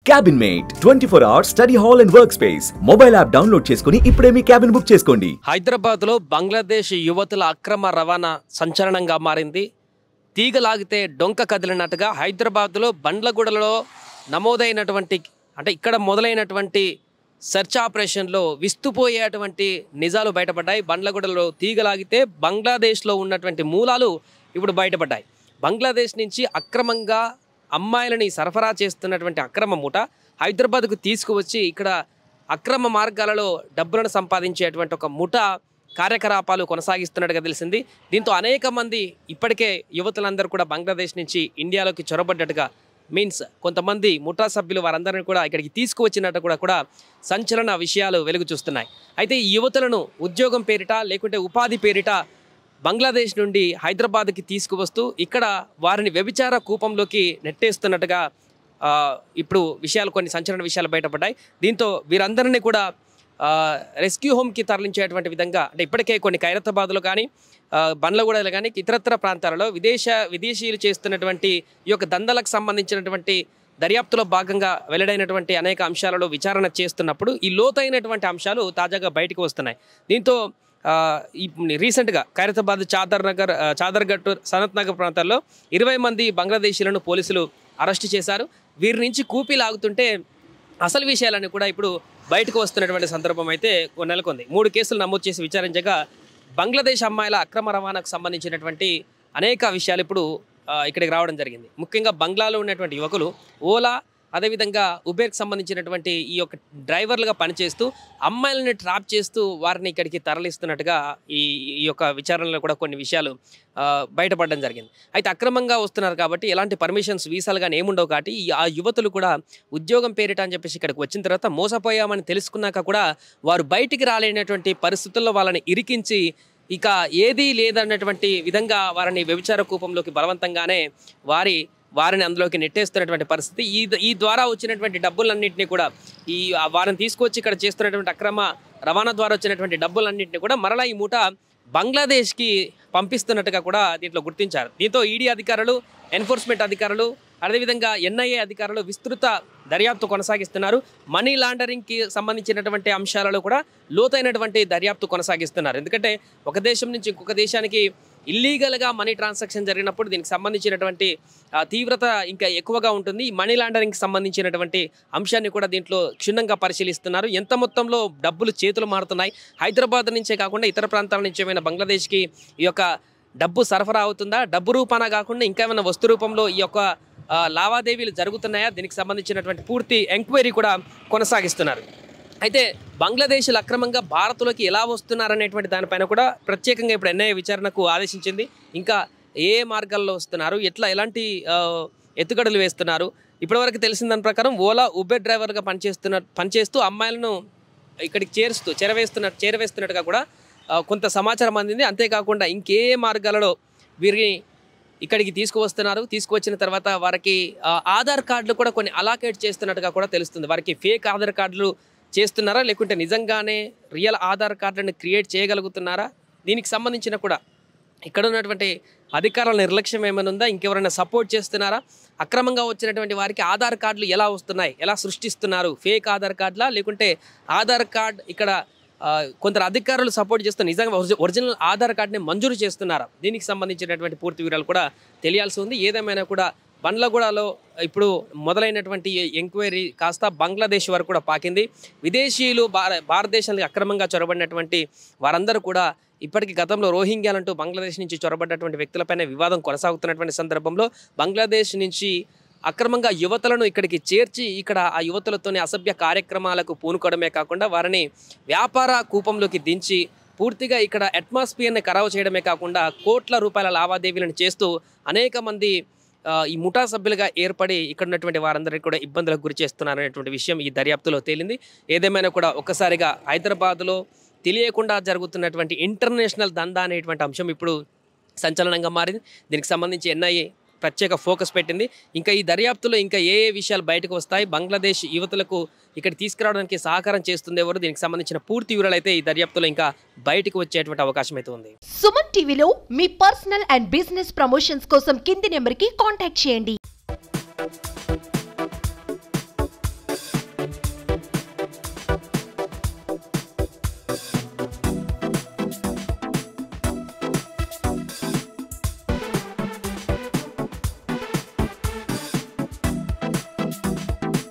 Cabin Mate 24 hours study hall and work space mobile app download చేసుకుని ఇప్పుడే మీ cabin book చేసుకోండి. హైదరాబాద్ లో బంగ్లాదేశ్ యువతుల అక్రమ రవాణా సంచలనంగా మారింది. తీగలాగితే డొంక కదిలినట్టుగా హైదరాబాద్ లో బండ్లగూడలో నమోదైనటువంటి ఇక్కడ మొదలైనటువంటి సెర్చ్ ఆపరేషన్లో విస్తుపోయేటువంటి నిజాలు బయటపడ్డాయి. బండ్లగూడలో తీగలాగితే బంగ్లాదేశ్లో ఉన్నటువంటి మూలాలు ఇప్పుడు బయటపడ్డాయి. బంగ్లాదేశ్ నుంచి అక్రమంగా అమ్మాయిలని సరఫరా చేస్తున్నటువంటి అక్రమ ముఠ హైదరాబాద్కు తీసుకువచ్చి ఇక్కడ అక్రమ మార్గాలలో డబ్బులను సంపాదించేటువంటి ఒక ముఠ కార్యకలాపాలు కొనసాగిస్తున్నట్టుగా తెలిసింది. దీంతో అనేక మంది ఇప్పటికే యువతులందరూ కూడా బంగ్లాదేశ్ నుంచి ఇండియాలోకి చొరబడ్డట్టుగా మీన్స్ కొంతమంది ముఠా సభ్యులు వారందరినీ కూడా ఇక్కడికి తీసుకువచ్చినట్టు కూడా సంచలన విషయాలు వెలుగు చూస్తున్నాయి. అయితే ఈ యువతులను ఉద్యోగం పేరిట లేకుంటే ఉపాధి పేరిట బంగ్లాదేశ్ నుండి హైదరాబాద్కి తీసుకువస్తూ ఇక్కడ వారిని వ్యభిచార కూపంలోకి నెట్టేస్తున్నట్టుగా ఇప్పుడు కొన్ని సంచలన విషయాలు బయటపడ్డాయి. దీంతో వీరందరినీ కూడా రెస్క్యూ హోమ్కి తరలించేటువంటి విధంగా ఇప్పటికే కొన్ని ఖైరతాబాద్లో కానీ బండ్లగూడలో కానీ ఇతరత్ర ప్రాంతాలలో విదేశీయులు చేస్తున్నటువంటి ఈ యొక్క దందాలకు సంబంధించినటువంటి దర్యాప్తులో భాగంగా వెల్లడైనటువంటి అనేక అంశాలలో విచారణ చేస్తున్నప్పుడు ఈ లోతైనటువంటి అంశాలు తాజాగా బయటకు వస్తున్నాయి. దీంతో రీసెంట్గా ఖైరతాబాద్ చాదర్ఘట్ సనత్ నగర్ ప్రాంతాల్లో 20 మంది బంగ్లాదేశీలను పోలీసులు అరెస్టు చేశారు. వీరి నుంచి కూపీ లాగుతుంటే అసలు విషయాలన్నీ కూడా ఇప్పుడు బయటకు వస్తున్నటువంటి సందర్భం అయితే నెలకొంది. 3 కేసులు నమోదు చేసి విచారించగా బంగ్లాదేశ్ అమ్మాయిల అక్రమ రవాణాకు సంబంధించినటువంటి అనేక విషయాలు ఇప్పుడు ఇక్కడికి రావడం జరిగింది. ముఖ్యంగా బంగ్లాలో ఉన్నటువంటి యువకులు ఓలా అదేవిధంగా ఉబేర్కి సంబంధించినటువంటి ఈ యొక్క డ్రైవర్లుగా పనిచేస్తూ అమ్మాయిలని ట్రాప్ చేస్తూ వారిని ఇక్కడికి తరలిస్తున్నట్టుగా ఈ యొక్క విచారణలో కూడా కొన్ని విషయాలు బయటపడడం జరిగింది. అయితే అక్రమంగా వస్తున్నారు కాబట్టి ఎలాంటి పర్మిషన్స్ వీసాలు కానీ ఏముండవు కాబట్టి ఆ యువతులు కూడా ఉద్యోగం పేరిట అని చెప్పేసి ఇక్కడికి వచ్చిన తర్వాత మోసపోయామని తెలుసుకున్నాక కూడా వారు బయటికి రాలేనటువంటి పరిస్థితుల్లో వాళ్ళని ఇరికించి ఇక ఏదీ లేదన్నటువంటి విధంగా వారిని వ్యభిచార కూపంలోకి బలవంతంగానే వారిని అందులోకి నెట్టేస్తున్నటువంటి పరిస్థితి. ఈ ద్వారా వచ్చినటువంటి డబ్బులన్నింటినీ కూడా వారిని తీసుకొచ్చి ఇక్కడ చేస్తున్నటువంటి అక్రమ రవాణా ద్వారా వచ్చినటువంటి డబ్బులన్నింటినీ కూడా మరలా ఈ మూట బంగ్లాదేశ్కి పంపిస్తున్నట్టుగా కూడా దీంట్లో గుర్తించారు. దీంతో ఈడీ అధికారులు, ఎన్ఫోర్స్మెంట్ అధికారులు, అదేవిధంగా ఎన్ఐఏ అధికారులు విస్తృత దర్యాప్తు కొనసాగిస్తున్నారు. మనీ లాండరింగ్కి సంబంధించినటువంటి అంశాలలో కూడా లోతైనటువంటి దర్యాప్తు కొనసాగిస్తున్నారు. ఎందుకంటే ఒక దేశం నుంచి ఇంకొక దేశానికి ఇల్లీగల్గా మనీ ట్రాన్సాక్షన్ జరిగినప్పుడు దీనికి సంబంధించినటువంటి తీవ్రత ఇంకా ఎక్కువగా ఉంటుంది. ఈ మనీ లాండరింగ్కి సంబంధించినటువంటి అంశాన్ని కూడా దీంట్లో క్షుణ్ణంగా పరిశీలిస్తున్నారు. ఎంత మొత్తంలో డబ్బులు చేతులు మారుతున్నాయి, హైదరాబాద్ నుంచే కాకుండా ఇతర ప్రాంతాల నుంచి ఏమైనా బంగ్లాదేశ్కి ఈ యొక్క డబ్బు సరఫరా అవుతుందా, డబ్బు రూపాన కాకుండా ఇంకా ఏమైనా వస్తు రూపంలో ఈ యొక్క లావాదేవీలు జరుగుతున్నాయా, దీనికి సంబంధించినటువంటి పూర్తి ఎంక్వైరీ కూడా కొనసాగిస్తున్నారు. అయితే బంగ్లాదేశ్లు అక్రమంగా భారత్లోకి ఎలా వస్తున్నారనేటువంటి దానిపైన కూడా ప్రత్యేకంగా ఇప్పుడు ఎన్ఐఏ విచారణకు ఆదేశించింది. ఇంకా ఏ మార్గాల్లో వస్తున్నారు, ఎలాంటి ఎత్తుగడలు వేస్తున్నారు, ఇప్పటివరకు తెలిసిన దాని ప్రకారం ఓలా ఉబేర్ డ్రైవర్గా పనిచేస్తూ అమ్మాయిలను ఇక్కడికి చేరవేస్తున్నట్టుగా కూడా కొంత సమాచారం అందింది. అంతేకాకుండా ఇంకే మార్గాలలో వీరిని ఇక్కడికి తీసుకువచ్చిన తర్వాత వారికి ఆధార్ కార్డులు కూడా కొన్ని అలాకేట్ చేస్తున్నట్టుగా కూడా తెలుస్తుంది. వారికి ఫేక్ ఆధార్ కార్డులు చేస్తున్నారా, లేకుంటే నిజంగానే రియల్ ఆధార్ కార్డులను క్రియేట్ చేయగలుగుతున్నారా, దీనికి సంబంధించిన కూడా ఇక్కడ ఉన్నటువంటి అధికారుల నిర్లక్ష్యం ఏమైనా ఉందా, ఇంకెవరైనా సపోర్ట్ చేస్తున్నారా, అక్రమంగా వచ్చినటువంటి వారికి ఆధార్ కార్డులు ఎలా వస్తున్నాయి, ఎలా సృష్టిస్తున్నారు, ఫేక్ ఆధార్ కార్డులా లేకుంటే ఆధార్ కార్డ్ ఇక్కడ కొందరు అధికారులు సపోర్ట్ చేస్తూ నిజంగా ఒరిజినల్ ఆధార్ కార్డుని మంజూరు చేస్తున్నారా, దీనికి సంబంధించినటువంటి పూర్తి వివరాలు కూడా తెలియాల్సి ఉంది. ఏదేమైనా కూడా బండ్లగూడలో ఇప్పుడు మొదలైనటువంటి ఎంక్వైరీ కాస్త బంగ్లాదేశ్ వరకు కూడా పాకింది. విదేశీయులు భారతదేశానికి అక్రమంగా చొరబడినటువంటి వారందరూ కూడా ఇప్పటికీ గతంలో రోహింగ్యాలంటూ బంగ్లాదేశ్ నుంచి చొరబడ్డటువంటి వ్యక్తులపైన వివాదం కొనసాగుతున్నటువంటి సందర్భంలో బంగ్లాదేశ్ నుంచి అక్రమంగా యువతులను ఇక్కడికి చేర్చి ఇక్కడ ఆ యువతులతోనే అసభ్య కార్యక్రమాలకు పూనుకోవడమే కాకుండా వారిని వ్యాపార కూపంలోకి దించి పూర్తిగా ఇక్కడ అట్మాస్ఫియర్ని ఖరాబు చేయడమే కాకుండా కోట్ల రూపాయల లావాదేవీలను చేస్తూ అనేక మంది ఈ ముఠా సభ్యులుగా ఏర్పడి ఇక్కడ ఉన్నటువంటి వారందరికీ కూడా ఇబ్బందులకు గురి చేస్తున్నారనేటువంటి విషయం ఈ దర్యాప్తులో తేలింది. ఏదేమైనా కూడా ఒక్కసారిగా హైదరాబాద్లో తెలియకుండా జరుగుతున్నటువంటి ఇంటర్నేషనల్ దందా అనేటువంటి అంశం ఇప్పుడు సంచలనంగా మారింది. దీనికి సంబంధించి ఎన్ఐఏ ప్రత్యేక ఫోకస్ పెట్టింది. ఇంకా ఈ దర్యాప్తులో ఇంకా ఏ విషయాలు బయటకు వస్తాయి, బంగ్లాదేశ్ యువతులకు ఇక్కడ తీసుకురావడానికి సహకారం చేస్తుంది ఎవరు, దీనికి సంబంధించిన పూర్తి వివరాలు అయితే ఈ దర్యాప్తులో ఇంకా బయటకు వచ్చేటువంటి అవకాశం అయితే ఉంది. సుమన్ టీవీలో మీ పర్సనల్ అండ్ బిజినెస్ ప్రమోషన్స్ కోసం కింది నెంబర్కి కాంటాక్ట్ చేయండి.